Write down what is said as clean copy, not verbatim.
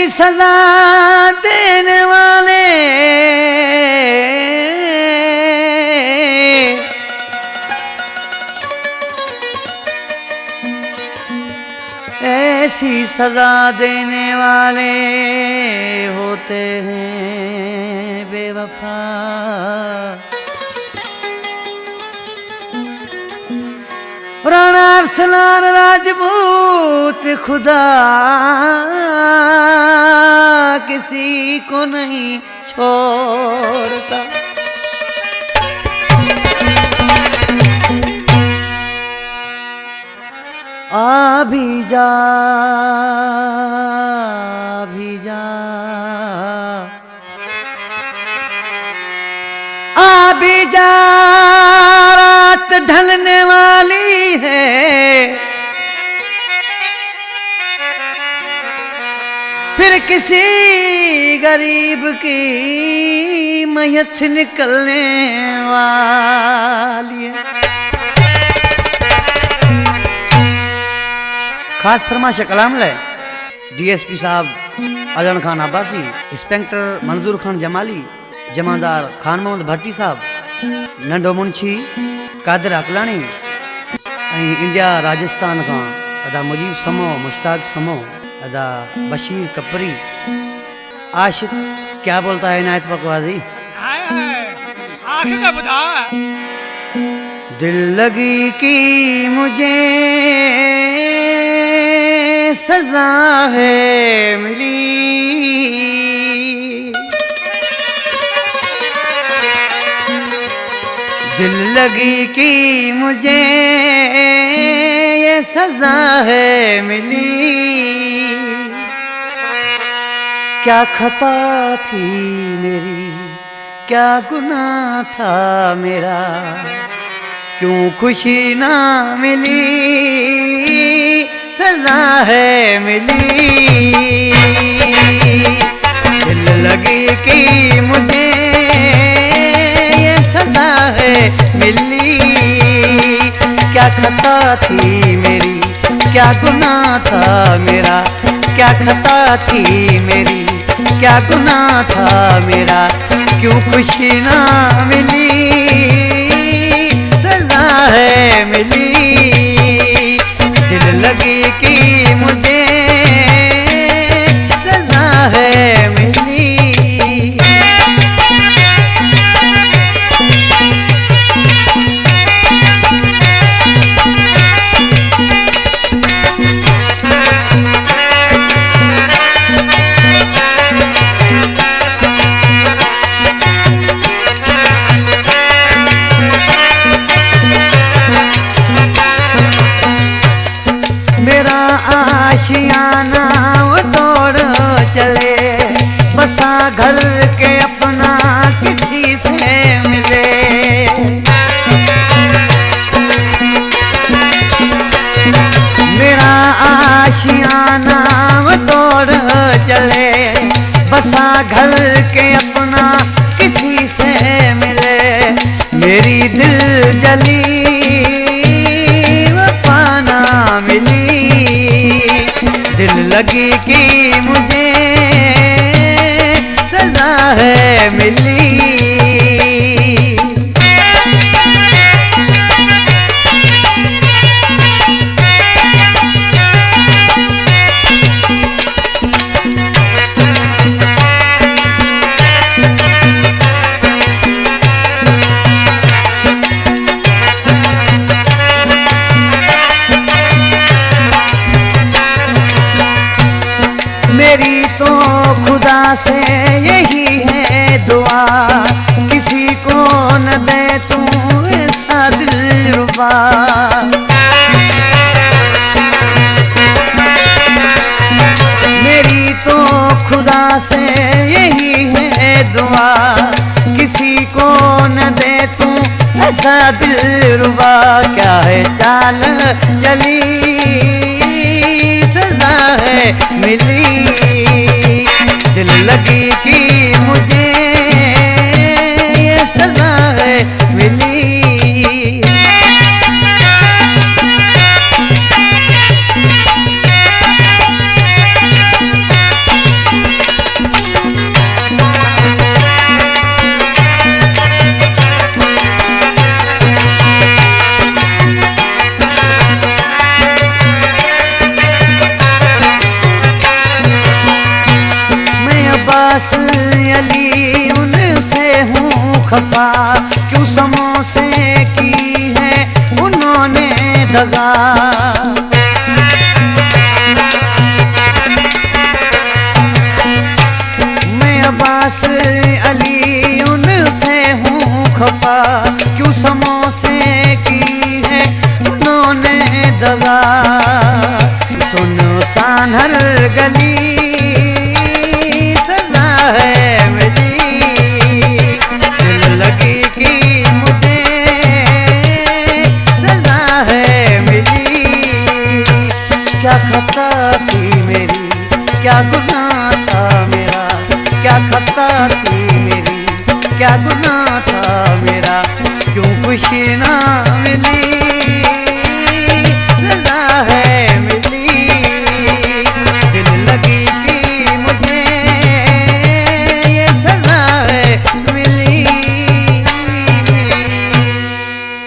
सजा देने वाले ऐसी सजा देने वाले होते हैं बेवफा। राणा अरसलान राजपूत खुदा किसी को नहीं छोड़ता। आ भी जा आ भी जा, रात ढलने वाली है। फिर किसी गरीब की मैयत निकलने वाली है। खास फरमाइश कलाम लाए डीएसपी साहब अजन खान अब्बासी, इंस्पेक्टर मंजूर खान जमाली, जमादार खान मोहम्मद भट्टी साहब, नंढो मुंशी कादिर अकलानी, इंडिया राजस्थान का अदा मुजीब समो, मुश्ताक समो, अदा बशीर कपरी, आशिक क्या बोलता है इनायत बकवाजी। आशिक बता। दिल लगी कि मुझे सजा है मिली, दिल लगी कि मुझे ये सजा है मिली। क्या खता थी मेरी, क्या गुनाह था मेरा, क्यों खुशी ना मिली, सजा है मिली। दिल लगी कि मुझे ये सजा है मिली। क्या खता थी मेरी, क्या गुनाह था मेरा, क्या खता थी मेरी, क्या गुनाह था मेरा, क्यों खुशी ना मिली, सजा है मिली। दिल लगी कि मुझे सजा है मिली। आशियाना वो तोड़ चले, बसा घर के अपना किसी से मिले। मेरा आशियाना वो तोड़ चले, बसा घर के अपना किसी से मिले। मेरी दिल जली वो पाना मिली। दिल लगी कि मुझे सजा है मिली। मेरी तो खुदा से यही है दुआ, किसी को न दे तू ऐसा दिलरुबा। मेरी तो खुदा से यही है दुआ, किसी को न दे तू ऐसा दिलरुबा। क्या है चाल चली, सजा है मिली। दिल लगी कि मुझे ये सजा है मिली। अब्बास अली उनसे हूँ खफा, क्यों समोसे की है उन्होंने दगा। मैं अब्बास अली उनसे हूँ खफा, क्यों समोसे की है उन्होंने दगा। सुनो सान हर गली सजा है मेरी, दिल लगी कि मुझे सजा है मेरी। क्या खता थी मेरी, क्या गुनाह था मेरा, क्या खता थी मेरी, क्या गुनाह